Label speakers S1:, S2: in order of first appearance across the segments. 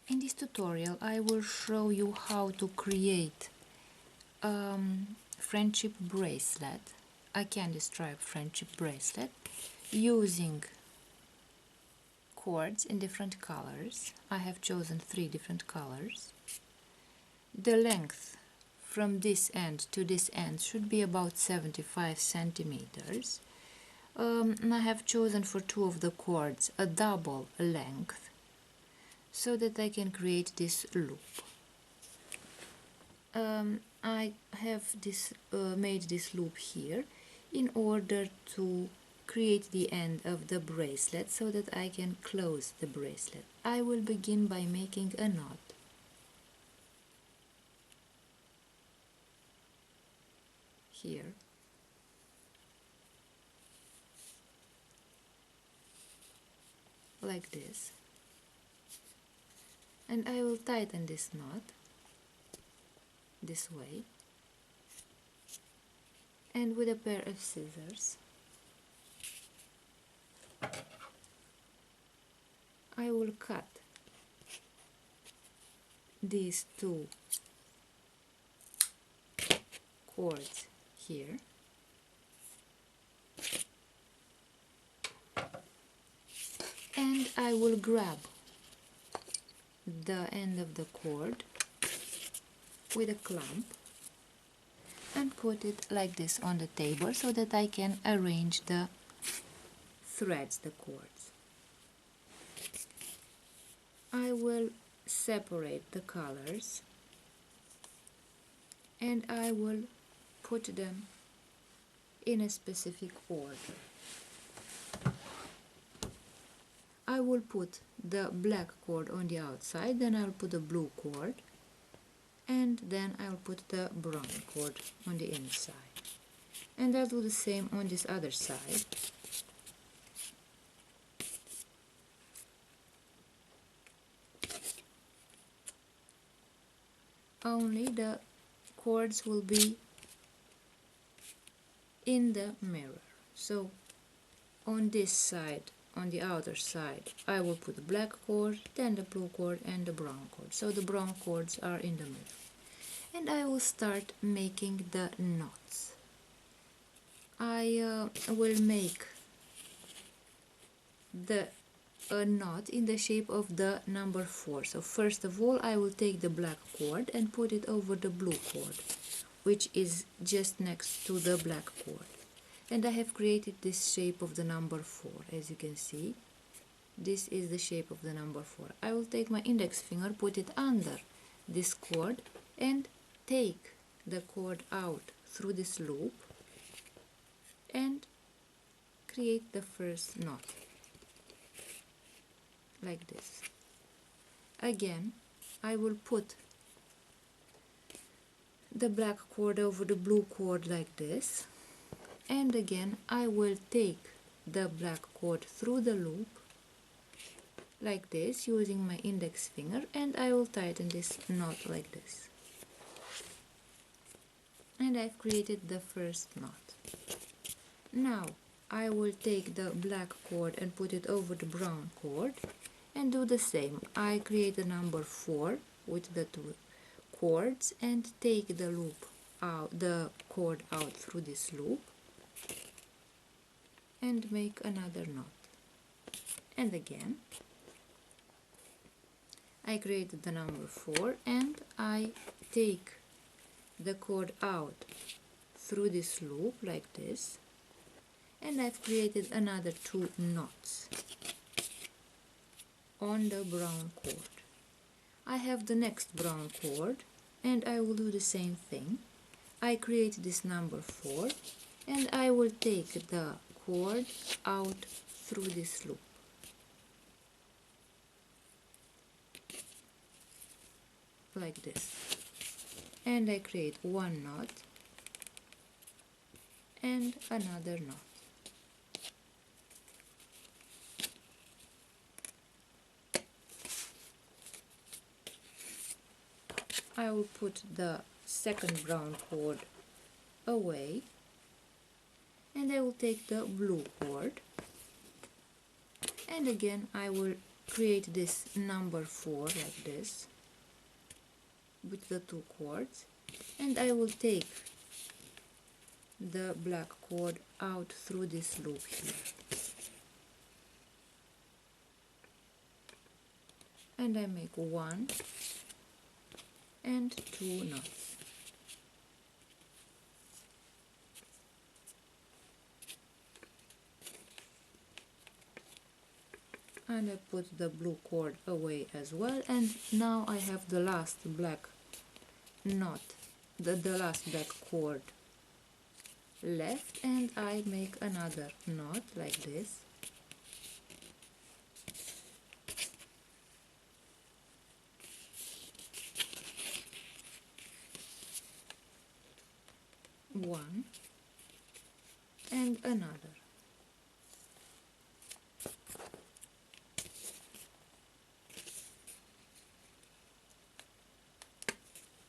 S1: In this tutorial I will show you how to create friendship bracelet, a candy stripe friendship bracelet, using cords in different colors. I have chosen 3 different colors. The length from this end to this end should be about 75 centimeters. I have chosen for 2 of the cords a double length so that I can create this loop. I have made this loop here in order to create the end of the bracelet so that I can close the bracelet. I will begin by making a knot. Here. Like this. And I will tighten this knot this way. And with a pair of scissors I will cut these 2 cords here, and I will grab the end of the cord with a clamp and put it like this on the table so that I can arrange the threads, the cords. I will separate the colors and I will put them in a specific order. I will put the black cord on the outside, then I'll put the blue cord, and then I'll put the brown cord on the inside. And I'll do the same on this other side. Only the cords will be in the mirror. So on this side, on the outer side, I will put the black cord, then the blue cord and the brown cord. So the brown cords are in the middle. And I will start making the knots. I will make a knot in the shape of the number 4. So first of all I will take the black cord and put it over the blue cord, which is just next to the black cord. And I have created this shape of the number 4. As you can see, this is the shape of the number 4. I will take my index finger, put it under this cord and take the cord out through this loop and create the first knot like this. Again, I will put the black cord over the blue cord like this, and again I will take the black cord through the loop like this using my index finger, and I will tighten this knot like this. And I've created the first knot. Now I will take the black cord and put it over the brown cord and do the same. I create the number 4 with the 2 cords and take the loop out, the cord out through this loop, and make another knot. And again I created the number 4 and I take the cord out through this loop like this, and I've created another 2 knots on the brown cord. I have the next brown cord and I will do the same thing. I create this number 4 and I will take the cord out through this loop. Like this. And I create 1 knot and another knot. I will put the second brown cord away and I will take the blue cord, and again I will create this number 4 like this with the 2 cords, and I will take the black cord out through this loop here, and I make 1 and 2 knots. And I put the blue cord away as well, and now I have the last black knot, the last black cord left, and I make another knot like this, one and another,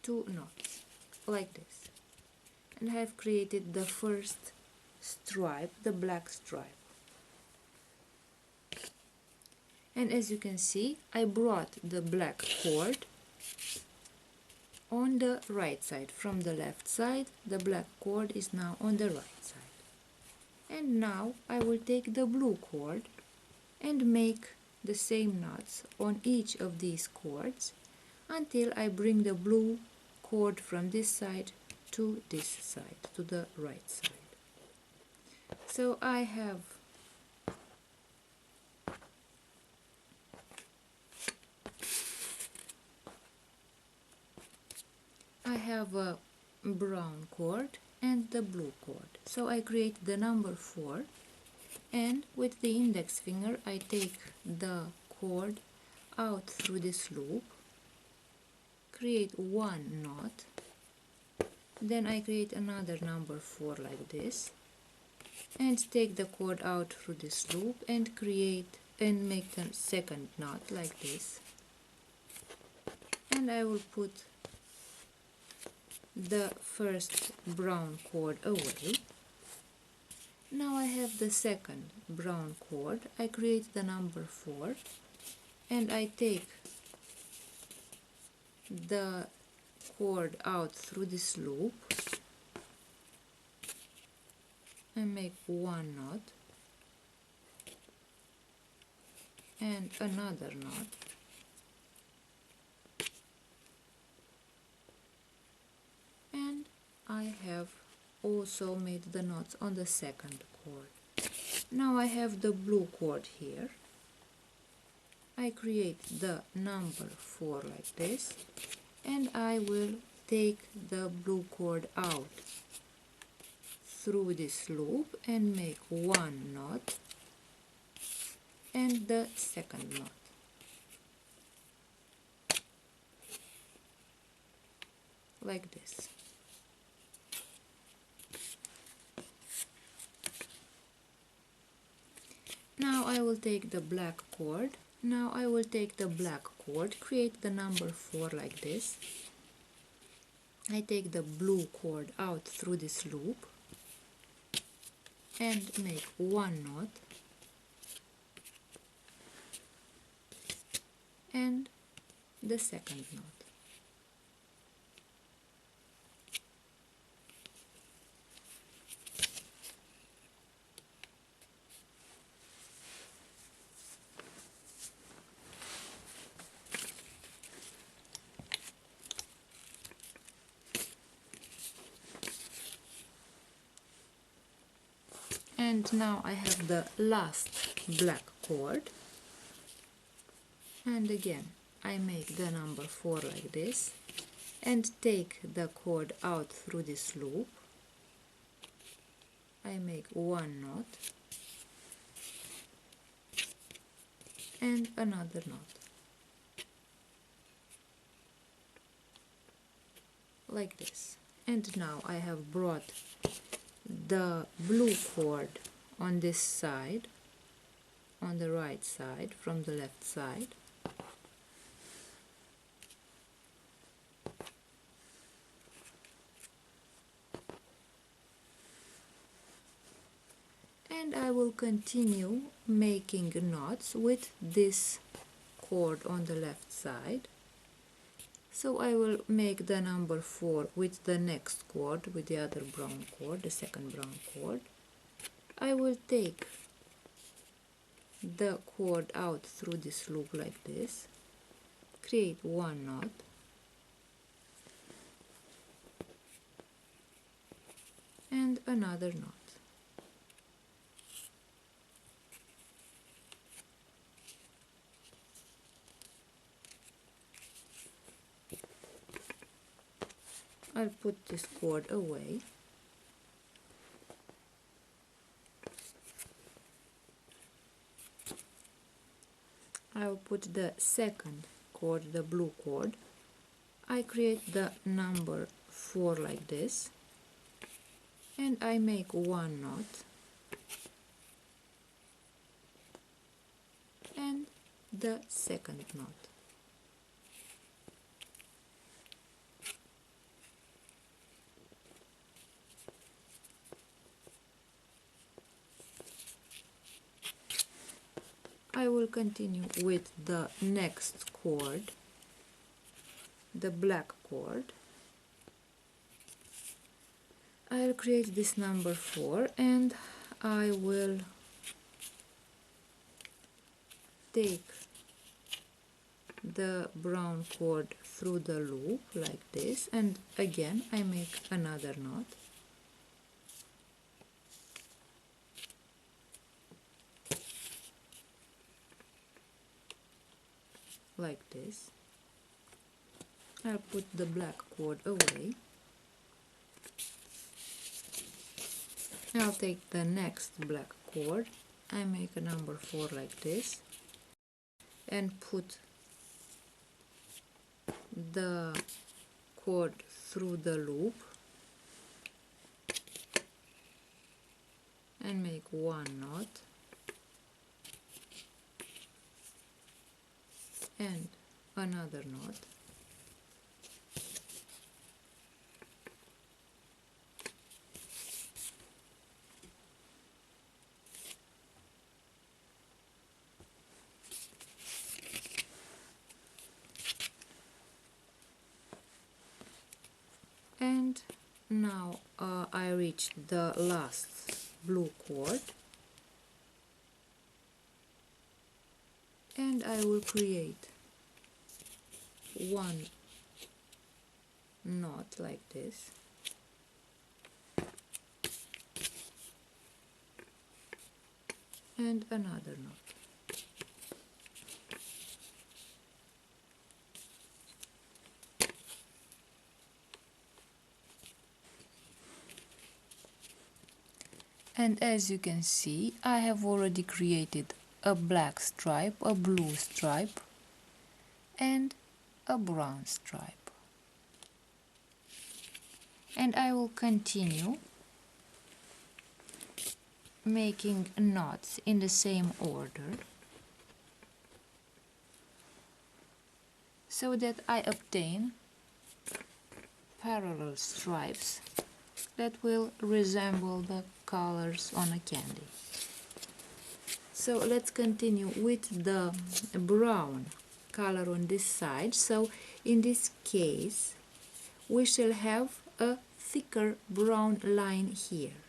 S1: two knots like this, and I have created the first stripe, the black stripe. And as you can see, I brought the black cord on the right side. From the left side, the black cord is now on the right side. And now I will take the blue cord and make the same knots on each of these cords until I bring the blue cord from this side to this side, to the right side. So I have a brown cord and the blue cord. So I create the number 4, and with the index finger I take the cord out through this loop, create 1 knot, then I create another number 4 like this, and take the cord out through this loop and create and make the second knot like this, and I will put the first brown cord away. Now I have the second brown cord. I create the number 4 and I take the cord out through this loop and make 1 knot and another knot, and I have also made the knots on the second cord. Now I have the blue cord here. I create the number 4 like this, and I will take the blue cord out through this loop and make 1 knot and the second knot like this. Now I will take the black cord. Now I will take the black cord, create the number 4 like this. I take the blue cord out through this loop and make 1 knot and the second knot. And now I have the last black cord, and again I make the number 4 like this and take the cord out through this loop. I make 1 knot and another knot like this. And now I have brought the blue cord on this side, on the right side from the left side, and I will continue making knots with this cord on the left side. So I will make the number 4 with the next cord, with the other brown cord, the second brown cord. I will take the cord out through this loop like this, create one knot, and another knot. I'll put this cord away. I'll put the second cord, the blue cord. I create the number 4 like this, and I make one knot and the second knot. I will continue with the next cord, the black cord. I'll create this number 4 and I will take the brown cord through the loop like this, and again I make another knot. Like this. I'll put the black cord away. I'll take the next black cord. I make a number 4 like this and put the cord through the loop and make one knot and another knot. And now I reach the last blue cord and I will create one knot like this, and another knot. And as you can see, I have already created a black stripe, a blue stripe, and a brown stripe. And I will continue making knots in the same order so that I obtain parallel stripes that will resemble the colors on a candy. So let's continue with the brown color on this side. So in this case we shall have a thicker brown line here,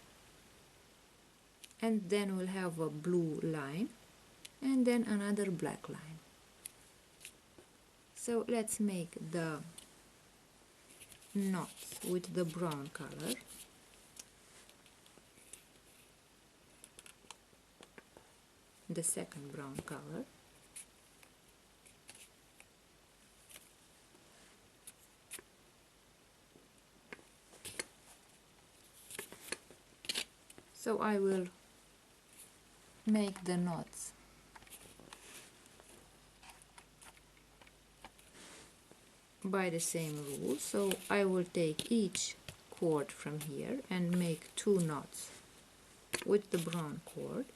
S1: and then we'll have a blue line and then another black line. So let's make the knots with the brown color. The second brown color. So I will make the knots by the same rule. So I will take each cord from here and make 2 knots with the brown cord.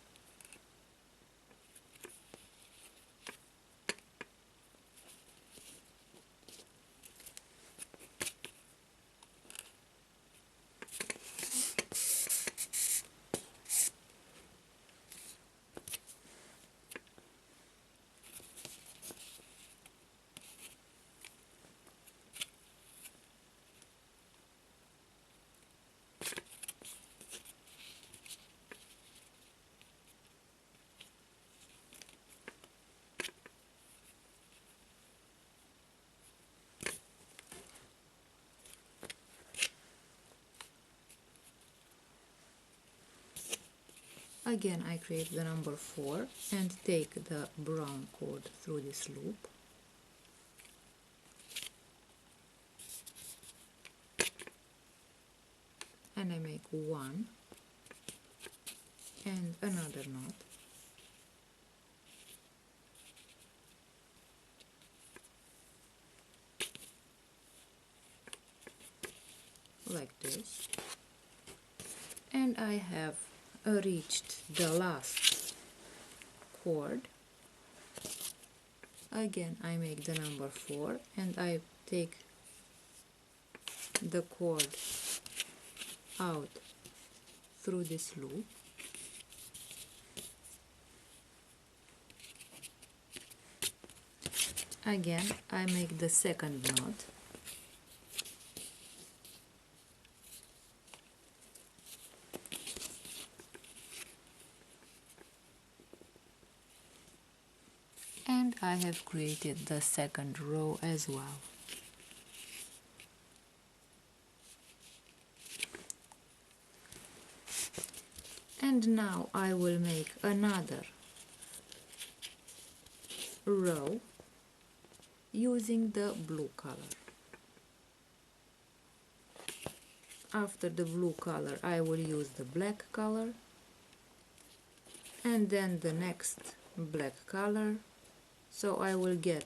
S1: Again I create the number 4 and take the brown cord through this loop. And I make one and another knot. Like this. And I have reached the last cord. Again I make the number 4 and I take the cord out through this loop. Again I make the second knot. And I have created the second row as well. And now I will make another row using the blue color. After the blue color I will use the black color, and then the next black color. So I will get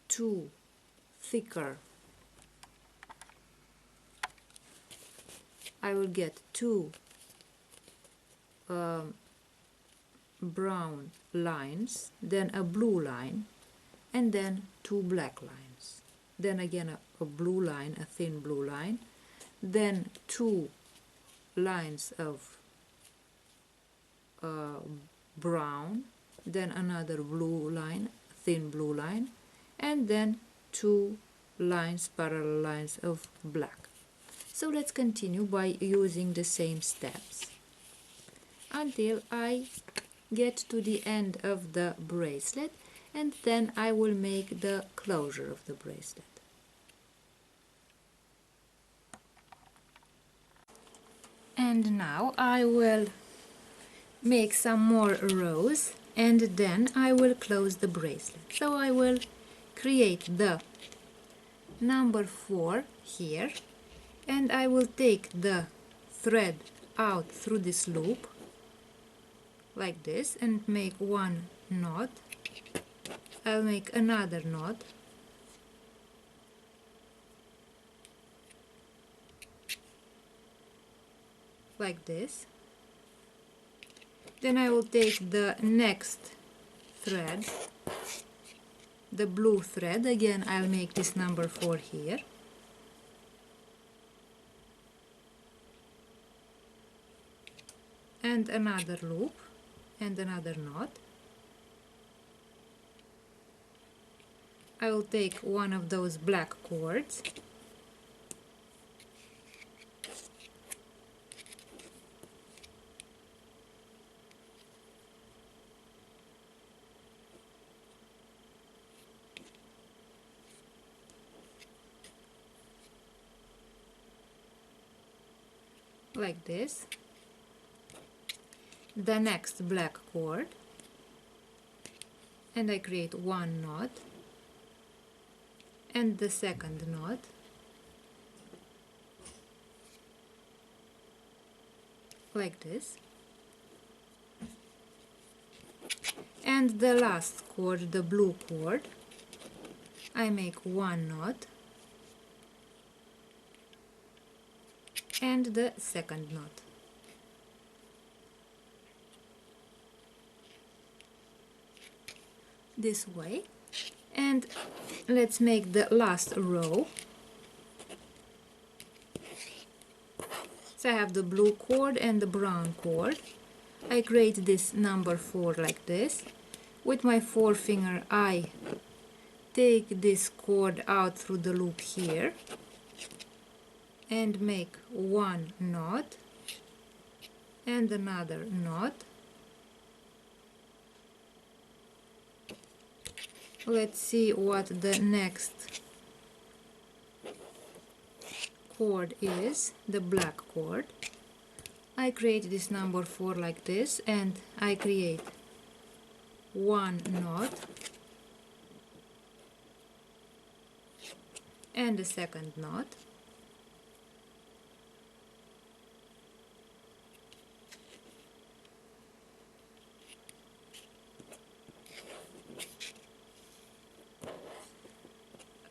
S1: two thicker, I will get two brown lines, then a blue line, and then two black lines. Then again a blue line, a thin blue line, then two lines of brown, then another blue line, thin blue line, and then two lines, parallel lines of black. So let's continue by using the same steps until I get to the end of the bracelet, and then I will make the closure of the bracelet. And now I will make some more rows and then I will close the bracelet. So I will create the number 4 here, and I will take the thread out through this loop like this and make one knot. I'll make another knot, like this. Then I will take the next thread, the blue thread. Again I'll make this number 4 here, and another loop and another knot. I will take one of those black cords like this, the next black cord, and I create one knot and the second knot, like this, and the last cord, the blue cord, I make one knot and the second knot. This way, and let's make the last row. So I have the blue cord and the brown cord. I create this number 4 like this. With my forefinger I take this cord out through the loop here and make one knot and another knot. Let's see what the next cord is, the black cord. I create this number 4 like this, and I create one knot and a second knot,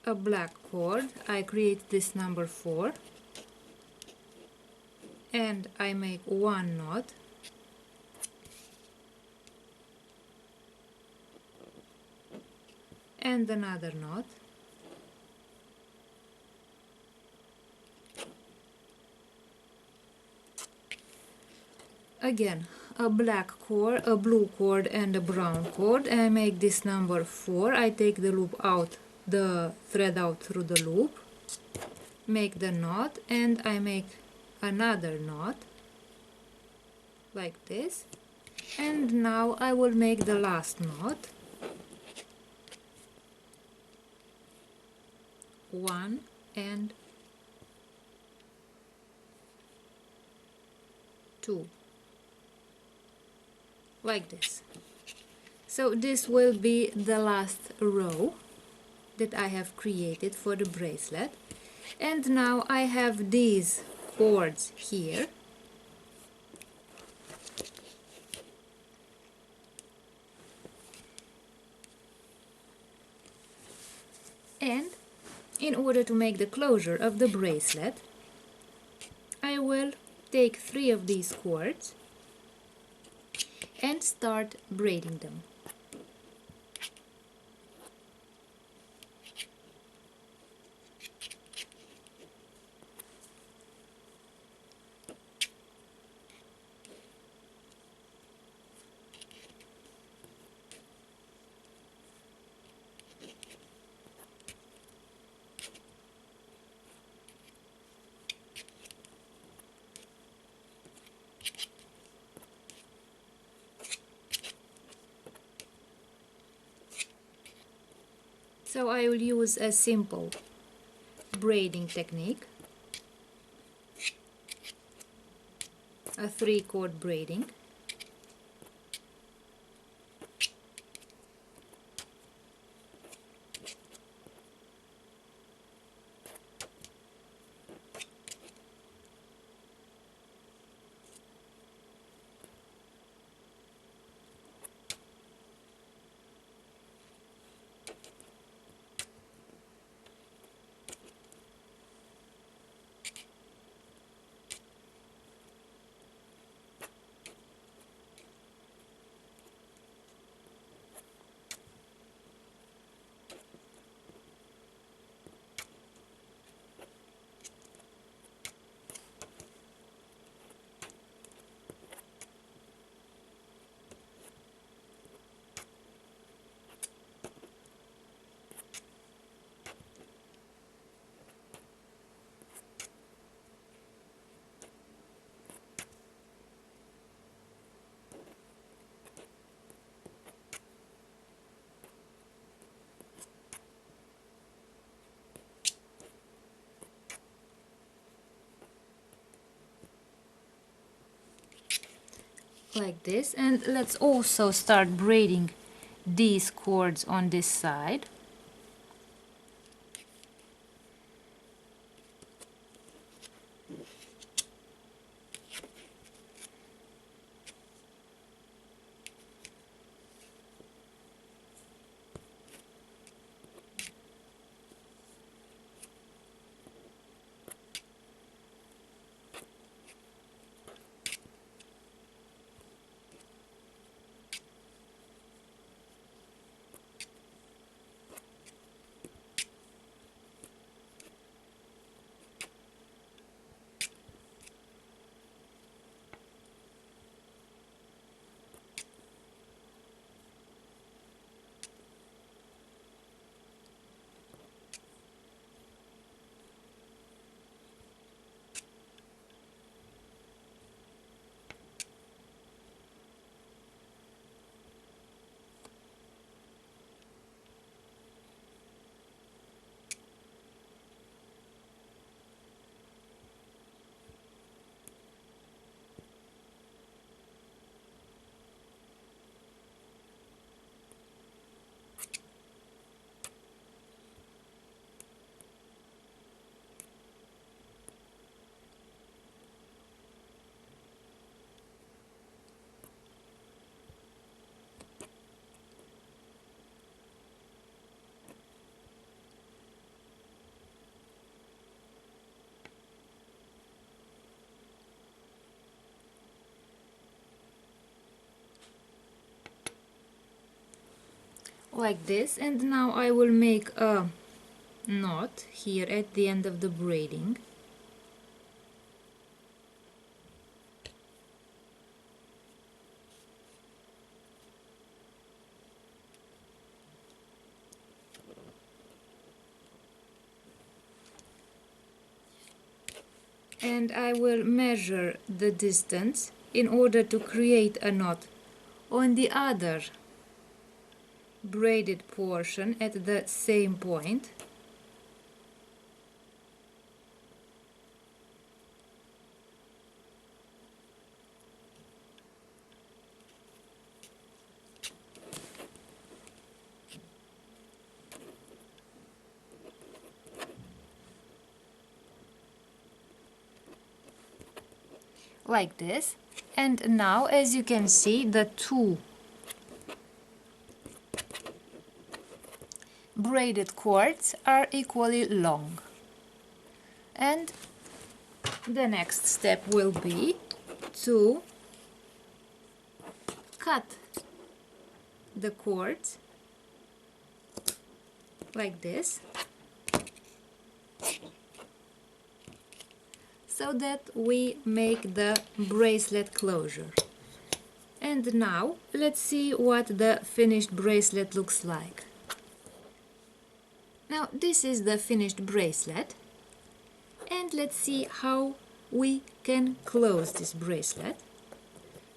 S1: a black cord. I create this number 4 and I make one knot and another knot, again a black cord, a blue cord and a brown cord. I make this number 4. I take the loop out, the thread out through the loop, make the knot, and I make another knot like this, and now I will make the last knot, 1 and 2, like this. So this will be the last row that I have created for the bracelet, and now I have these cords here, and in order to make the closure of the bracelet, I will take 3 of these cords and start braiding them. So I will use a simple braiding technique, a 3-cord braiding. Like this, and let's also start braiding these cords on this side. like this, and now I will make a knot here at the end of the braiding. And I will measure the distance in order to create a knot on the other braided portion at the same point. Like this. And now, as you can see, the two braided cords are equally long. And the next step will be to cut the cords like this, so that we make the bracelet closure. And now let's see what the finished bracelet looks like. Now this is the finished bracelet, and let's see how we can close this bracelet.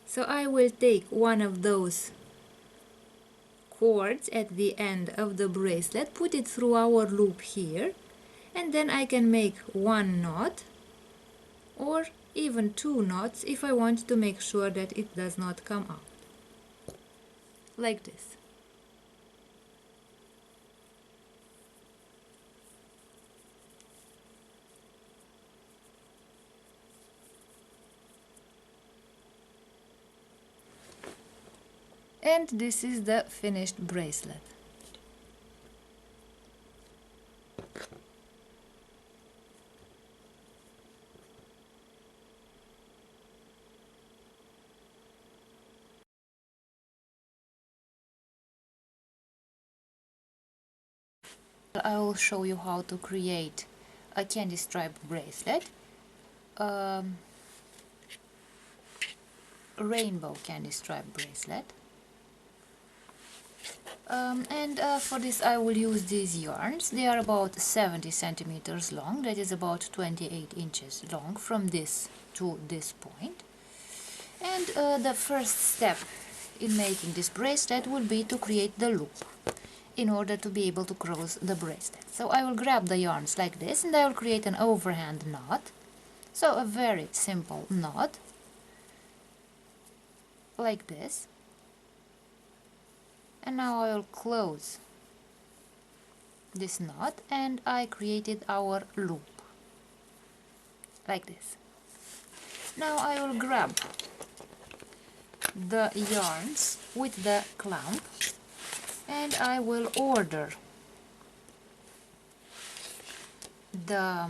S1: So I will take one of those cords at the end of the bracelet, put it through our loop here, and then I can make one knot or even two knots if I want to make sure that it does not come out. Like this. And this is the finished bracelet. I will show you how to create a candy stripe bracelet, rainbow candy stripe bracelet. For this I will use these yarns. They are about 70 centimeters long, that is about 28 inches long from this to this point. And the first step in making this bracelet will be to create the loop in order to be able to close the bracelet. So I will grab the yarns like this and I will create an overhand knot. So a very simple knot like this. And now I will close this knot and I created our loop like this. Now I will grab the yarns with the clamp and I will order the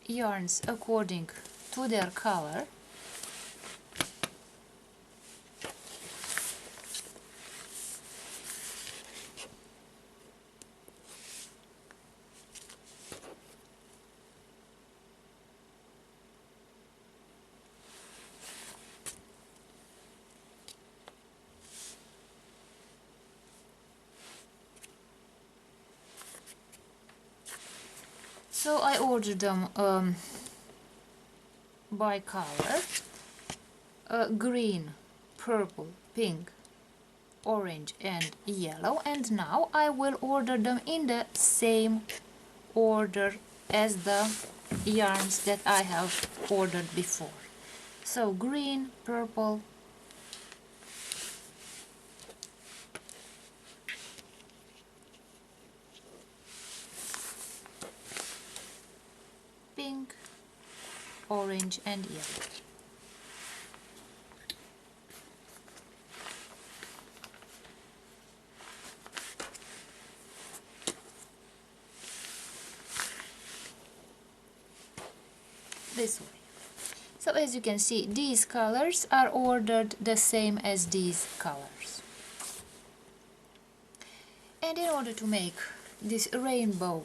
S1: yarns according to their color. So I ordered them by color, green, purple, pink, orange and yellow, and now I will order them in the same order as the yarns that I have ordered before. So green, purple, pink, orange and yellow. This way. So as you can see, these colors are ordered the same as these colors. And in order to make this rainbow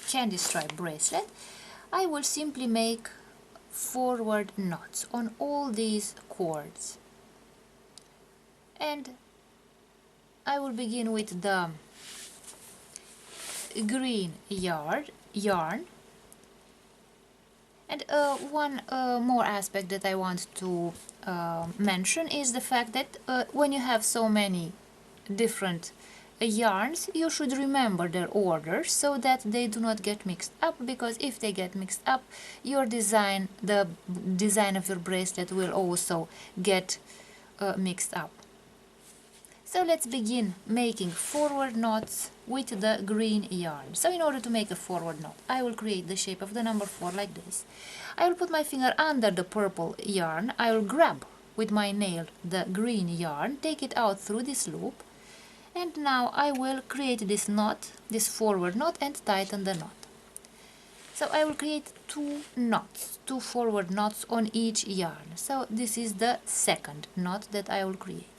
S1: candy stripe bracelet, I will simply make forward knots on all these cords. And I will begin with the green yarn. And one more aspect that I want to mention is the fact that when you have so many different yarns, you should remember their orders so that they do not get mixed up, because if they get mixed up, your design, the design of your bracelet, will also get mixed up. So let's begin making forward knots with the green yarn. So in order to make a forward knot, I will create the shape of the number 4 like this. I will put my finger under the purple yarn. I will grab with my nail the green yarn, take it out through this loop, and now I will create this knot, this forward knot, and tighten the knot. So I will create 2 knots, 2 forward knots on each yarn. So this is the second knot that I will create.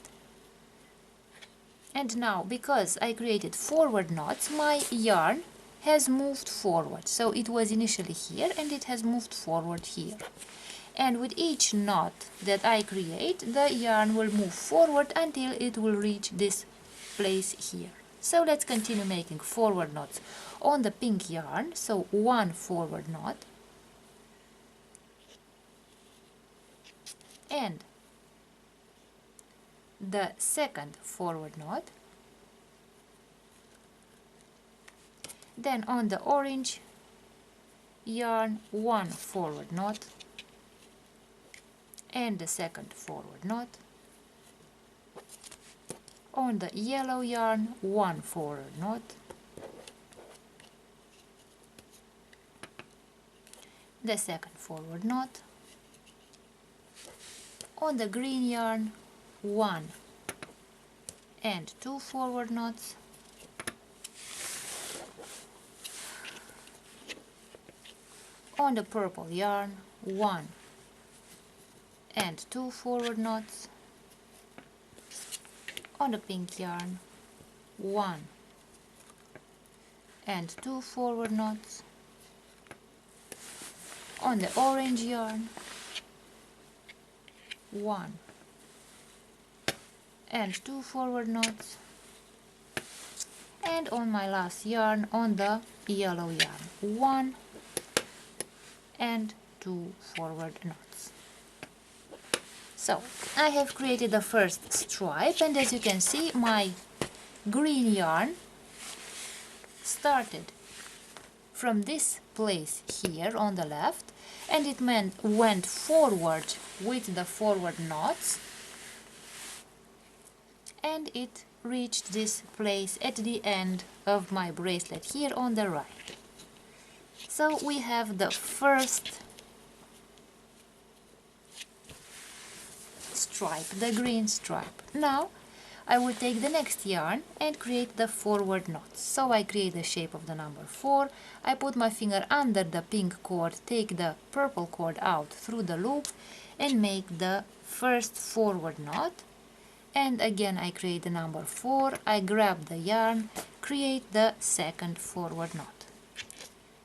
S1: And now, because I created forward knots, my yarn has moved forward. So it was initially here and it has moved forward here. And with each knot that I create, the yarn will move forward until it will reach this place here. So let's continue making forward knots on the pink yarn. So 1 forward knot and the second forward knot. Then on the orange yarn, 1 forward knot and the second forward knot. On the yellow yarn, 1 forward knot, the second forward knot. On the green yarn, 1 and 2 forward knots. On the purple yarn, 1 and 2 forward knots. On the pink yarn, 1 and 2 forward knots. On the orange yarn, 1 and 2 forward knots. And on my last yarn, on the yellow yarn, 1 and 2 forward knots. So I have created the first stripe, and as you can see, my green yarn started from this place here on the left, and it went forward with the forward knots, and it reached this place at the end of my bracelet here on the right. So we have the first stripe, the green stripe. Now I will take the next yarn and create the forward knots. So I create the shape of the number 4. I put my finger under the pink cord, take the purple cord out through the loop and make the first forward knot. And again I create the number 4. I grab the yarn, create the second forward knot.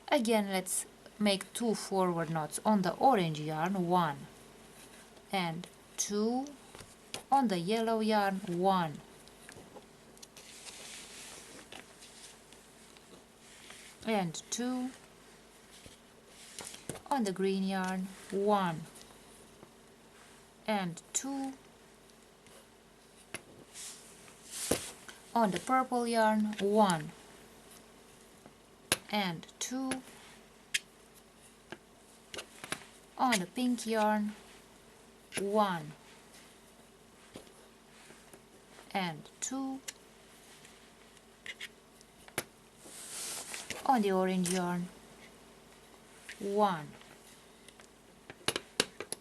S1: Again, let's make 2 forward knots on the orange yarn, 1 and 2. On the yellow yarn, 1 and 2. On the green yarn, 1 and 2. On the purple yarn, 1 and 2. On the pink yarn, 1 and 2. On the orange yarn, 1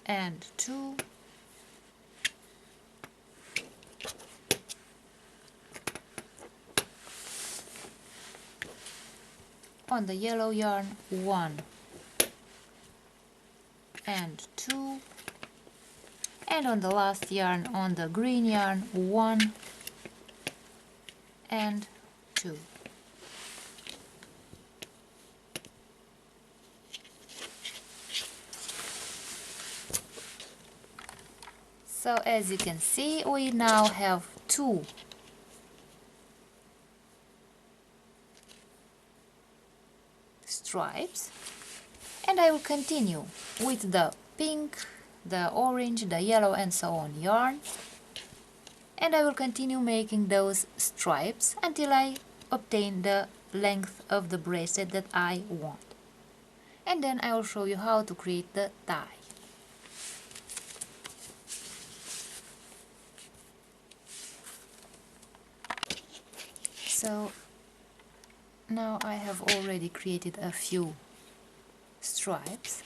S1: and 2. On the yellow yarn, 1 and 2. And on the last yarn, on the green yarn, 1 and 2. 2. So as you can see, we now have 2 stripes, and I will continue with the pink, the orange, the yellow and so on yarn, and I will continue making those stripes until I obtain the length of the bracelet that I want. And then I will show you how to create the tie. So now I have already created a few stripes.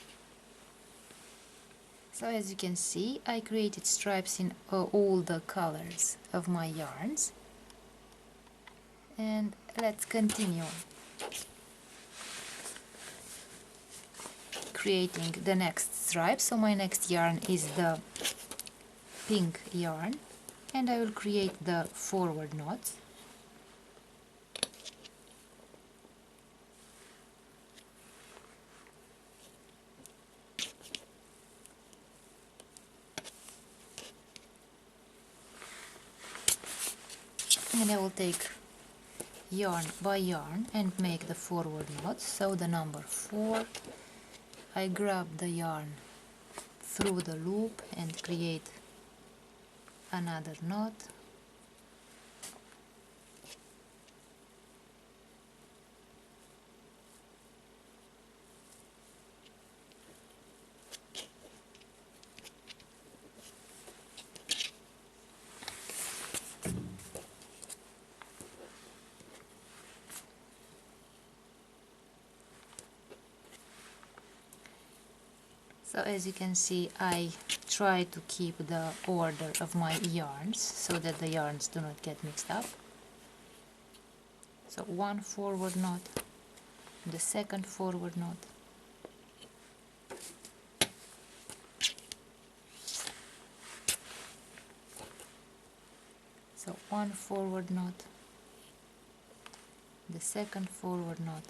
S1: So as you can see, I created stripes in all the colors of my yarns. And let's continue creating the next stripe. So my next yarn is the pink yarn, and I will create the forward knots. And I will take yarn by yarn and make the forward knots. So the number 4, I grab the yarn through the loop and create another knot. So as you can see, I try to keep the order of my yarns so that the yarns do not get mixed up. So one forward knot, the second forward knot, so one forward knot, the second forward knot,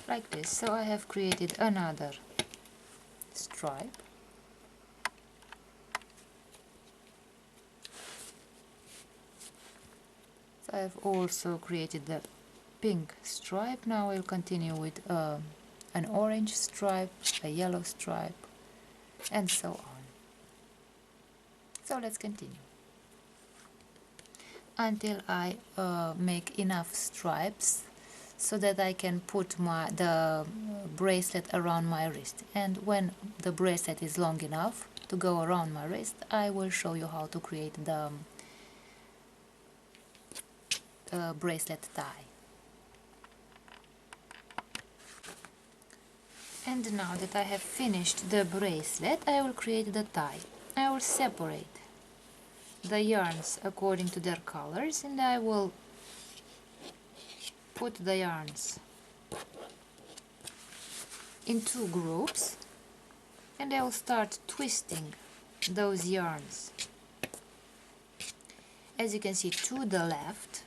S1: like this. So I have created another stripe. So I have also created the pink stripe. Now we'll continue with an orange stripe, a yellow stripe, and so on. So let's continue until I make enough stripes so that I can put the bracelet around my wrist. And when the bracelet is long enough to go around my wrist, I will show you how to create the bracelet tie. And now that I have finished the bracelet, I will create the tie. I will separate the yarns according to their colors, and I will put the yarns in 2 groups, and I will start twisting those yarns, as you can see, to the left,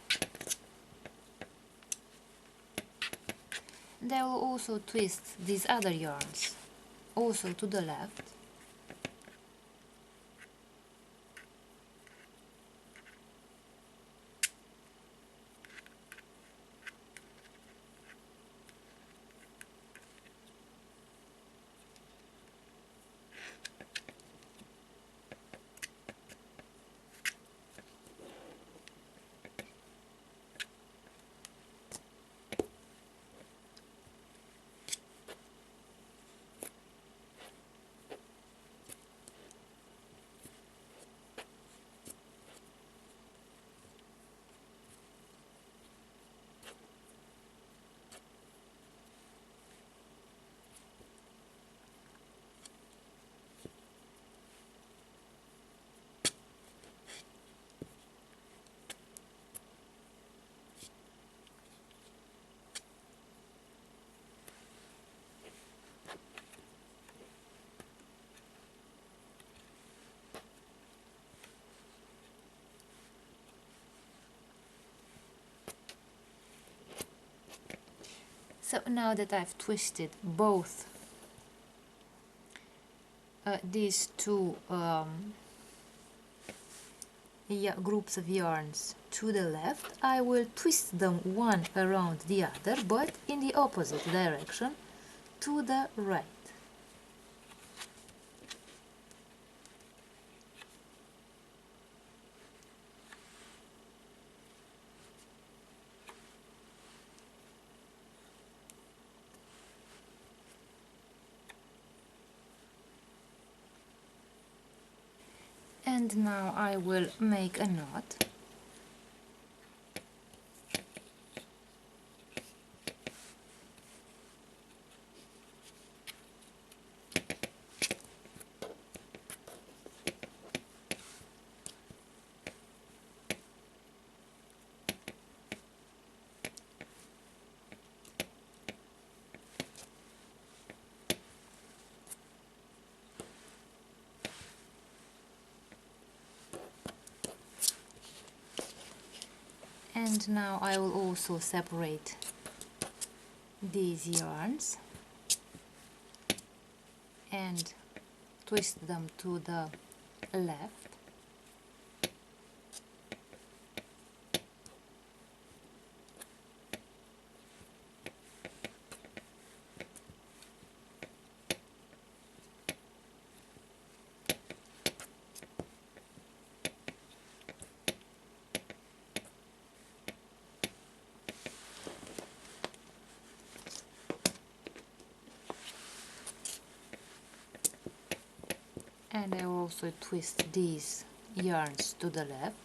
S1: and I will also twist these other yarns also to the left, So now that I've twisted both these two groups of yarns to the left, I will twist them one around the other, but in the opposite direction, to the right. And now I will make a knot. And now I will also separate these yarns and twist them to the left. And I will also twist these yarns to the left.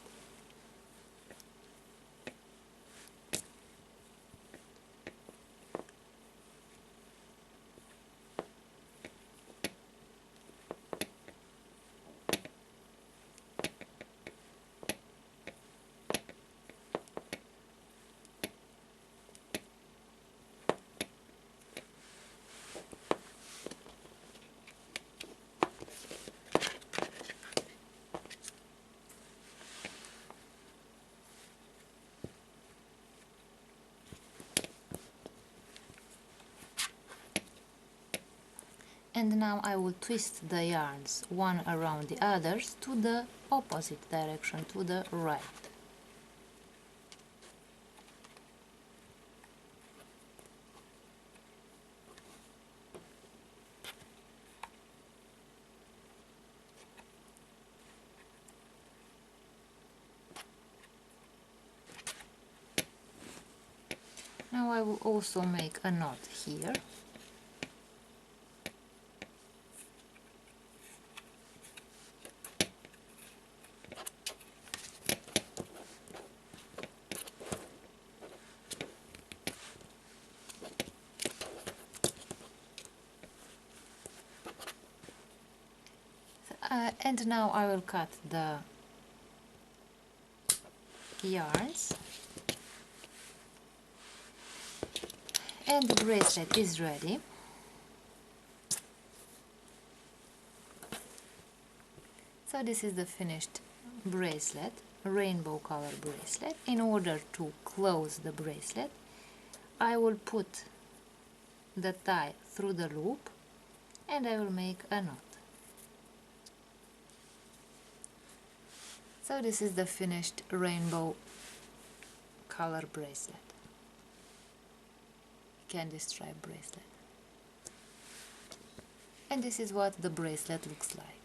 S1: And now I will twist the yarns one around the others to the opposite direction, to the right. Now I will also make a knot here. And now I will cut the yarns, and the bracelet is ready. So this is the finished bracelet, rainbow color bracelet. In order to close the bracelet, I will put the tie through the loop and I will make a knot. So this is the finished rainbow color bracelet, candy stripe bracelet. And this is what the bracelet looks like.